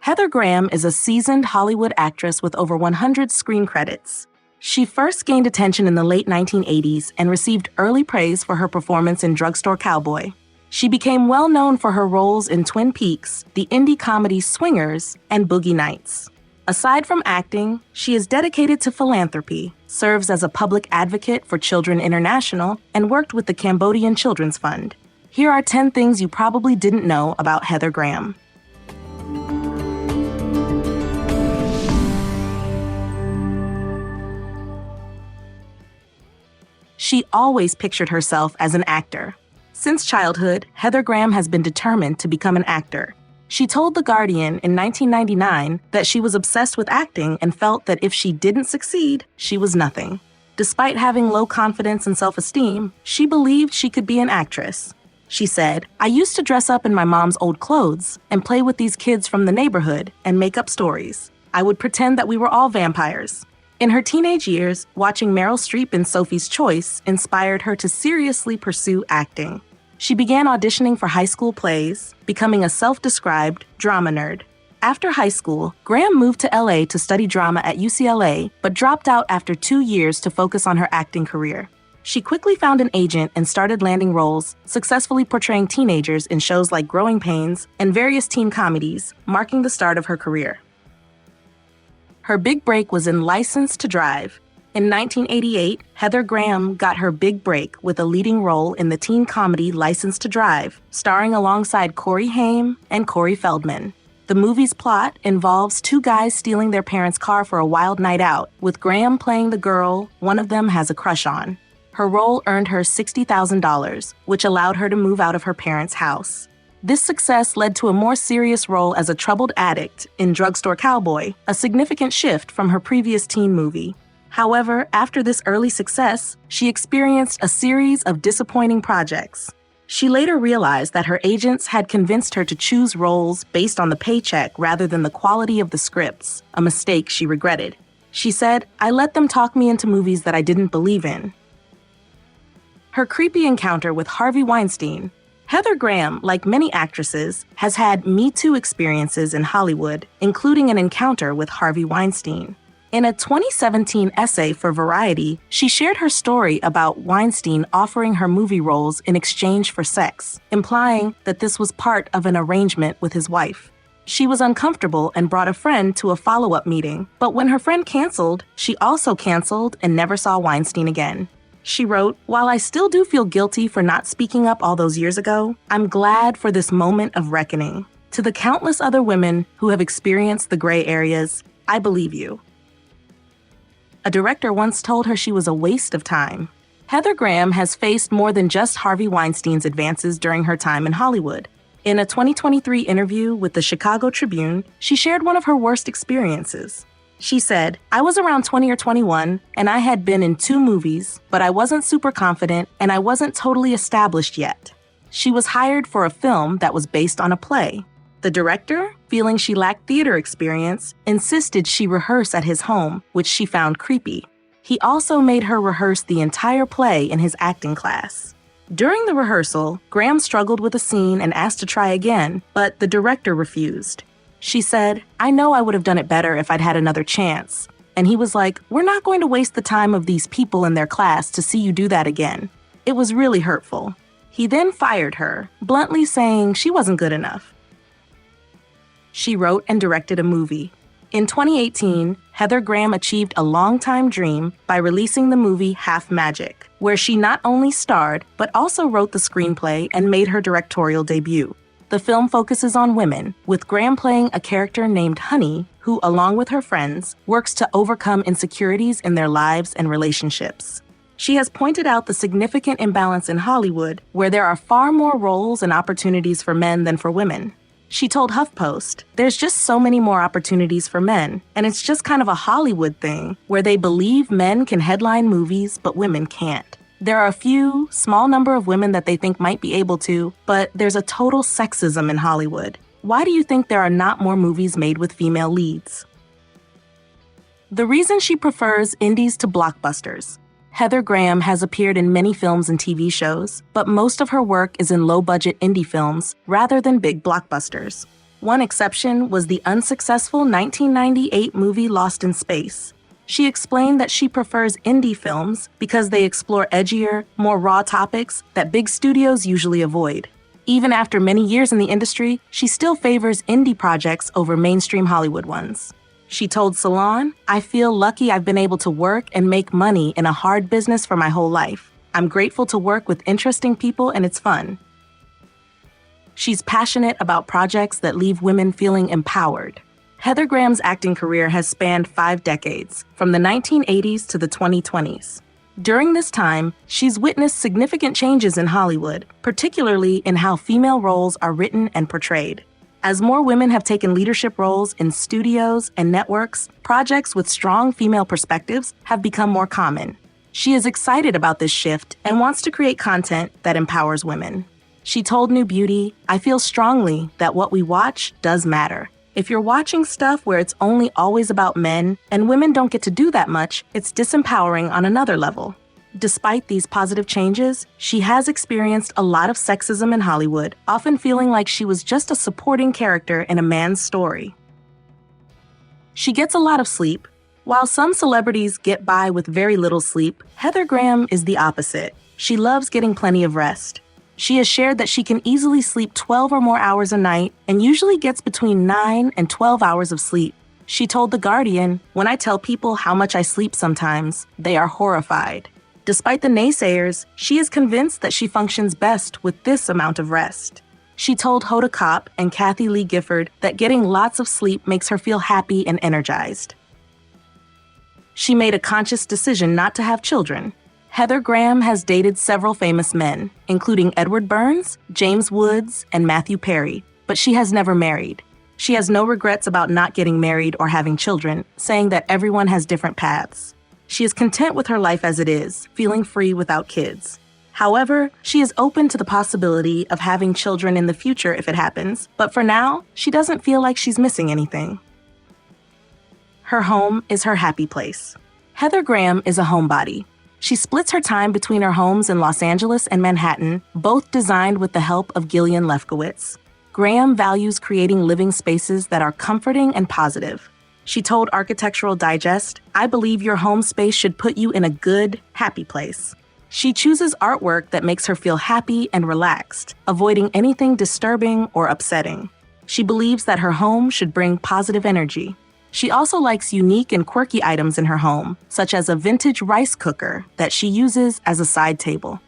Heather Graham is a seasoned Hollywood actress with over 100 screen credits. She first gained attention in the late 1980s and received early praise for her performance in Drugstore Cowboy. She became well known for her roles in Twin Peaks, the indie comedy Swingers, and Boogie Nights. Aside from acting, she is dedicated to philanthropy, serves as a public advocate for Children International, and worked with the Cambodian Children's Fund. Here are 10 things you probably didn't know about Heather Graham. She always pictured herself as an actor. Since childhood, Heather Graham has been determined to become an actor. She told The Guardian in 1999 that she was obsessed with acting and felt that if she didn't succeed, she was nothing. Despite having low confidence and self-esteem, she believed she could be an actress. She said, "I used to dress up in my mom's old clothes and play with these kids from the neighborhood and make up stories. I would pretend that we were all vampires." In her teenage years, watching Meryl Streep in Sophie's Choice inspired her to seriously pursue acting. She began auditioning for high school plays, becoming a self-described drama nerd. After high school, Graham moved to LA to study drama at UCLA, but dropped out after 2 years to focus on her acting career. She quickly found an agent and started landing roles, successfully portraying teenagers in shows like Growing Pains and various teen comedies, marking the start of her career. Her big break was in License to Drive. In 1988, Heather Graham got her big break with a leading role in the teen comedy License to Drive, starring alongside Corey Haim and Corey Feldman. The movie's plot involves two guys stealing their parents' car for a wild night out, with Graham playing the girl one of them has a crush on. Her role earned her $60,000, which allowed her to move out of her parents' house. This success led to a more serious role as a troubled addict in Drugstore Cowboy, a significant shift from her previous teen movie. However, after this early success, she experienced a series of disappointing projects. She later realized that her agents had convinced her to choose roles based on the paycheck rather than the quality of the scripts, a mistake she regretted. She said, "I let them talk me into movies that I didn't believe in." Her creepy encounter with Harvey Weinstein. Heather Graham, like many actresses, has had Me Too experiences in Hollywood, including an encounter with Harvey Weinstein. In a 2017 essay for Variety, she shared her story about Weinstein offering her movie roles in exchange for sex, implying that this was part of an arrangement with his wife. She was uncomfortable and brought a friend to a follow-up meeting, but when her friend canceled, she also canceled and never saw Weinstein again. She wrote, "While I still do feel guilty for not speaking up all those years ago, I'm glad for this moment of reckoning. To the countless other women who have experienced the gray areas, I believe you." A director once told her she was a waste of time. Heather Graham has faced more than just Harvey Weinstein's advances during her time in Hollywood. In a 2023 interview with the Chicago Tribune, she shared one of her worst experiences. She said, "I was around 20 or 21, and I had been in 2 movies, but I wasn't super confident, and I wasn't totally established yet." She was hired for a film that was based on a play. The director, feeling she lacked theater experience, insisted she rehearse at his home, which she found creepy. He also made her rehearse the entire play in his acting class. During the rehearsal, Graham struggled with a scene and asked to try again, but the director refused. She said, "I know I would have done it better if I'd had another chance." And he was like, "We're not going to waste the time of these people in their class to see you do that again." It was really hurtful. He then fired her, bluntly saying she wasn't good enough. She wrote and directed a movie. In 2018, Heather Graham achieved a longtime dream by releasing the movie Half Magic, where she not only starred, but also wrote the screenplay and made her directorial debut. The film focuses on women, with Graham playing a character named Honey, who, along with her friends, works to overcome insecurities in their lives and relationships. She has pointed out the significant imbalance in Hollywood, where there are far more roles and opportunities for men than for women. She told HuffPost, "There's just so many more opportunities for men, and it's just kind of a Hollywood thing where they believe men can headline movies, but women can't. There are a few, small number of women that they think might be able to, but there's a total sexism in Hollywood. Why do you think there are not more movies made with female leads?" The reason she prefers indies to blockbusters. Heather Graham has appeared in many films and TV shows, but most of her work is in low-budget indie films rather than big blockbusters. One exception was the unsuccessful 1998 movie Lost in Space. She explained that she prefers indie films because they explore edgier, more raw topics that big studios usually avoid. Even after many years in the industry, she still favors indie projects over mainstream Hollywood ones. She told Salon, "I feel lucky I've been able to work and make money in a hard business for my whole life. I'm grateful to work with interesting people and it's fun." She's passionate about projects that leave women feeling empowered. Heather Graham's acting career has spanned 5 decades, from the 1980s to the 2020s. During this time, she's witnessed significant changes in Hollywood, particularly in how female roles are written and portrayed. As more women have taken leadership roles in studios and networks, projects with strong female perspectives have become more common. She is excited about this shift and wants to create content that empowers women. She told New Beauty, "I feel strongly that what we watch does matter. If you're watching stuff where it's only always about men and women don't get to do that much, it's disempowering on another level." Despite these positive changes, she has experienced a lot of sexism in Hollywood, often feeling like she was just a supporting character in a man's story. She gets a lot of sleep. While some celebrities get by with very little sleep, Heather Graham is the opposite. She loves getting plenty of rest. She has shared that she can easily sleep 12 or more hours a night and usually gets between 9 and 12 hours of sleep. She told The Guardian, "When I tell people how much I sleep sometimes, they are horrified." Despite the naysayers, she is convinced that she functions best with this amount of rest. She told Hoda Kotb and Kathy Lee Gifford that getting lots of sleep makes her feel happy and energized. She made a conscious decision not to have children. Heather Graham has dated several famous men, including Edward Burns, James Woods, and Matthew Perry, but she has never married. She has no regrets about not getting married or having children, saying that everyone has different paths. She is content with her life as it is, feeling free without kids. However, she is open to the possibility of having children in the future if it happens, but for now, she doesn't feel like she's missing anything. Her home is her happy place. Heather Graham is a homebody. She splits her time between her homes in Los Angeles and Manhattan, both designed with the help of Gillian Lefkowitz. Graham values creating living spaces that are comforting and positive. She told Architectural Digest, "I believe your home space should put you in a good, happy place." She chooses artwork that makes her feel happy and relaxed, avoiding anything disturbing or upsetting. She believes that her home should bring positive energy. She also likes unique and quirky items in her home, such as a vintage rice cooker that she uses as a side table.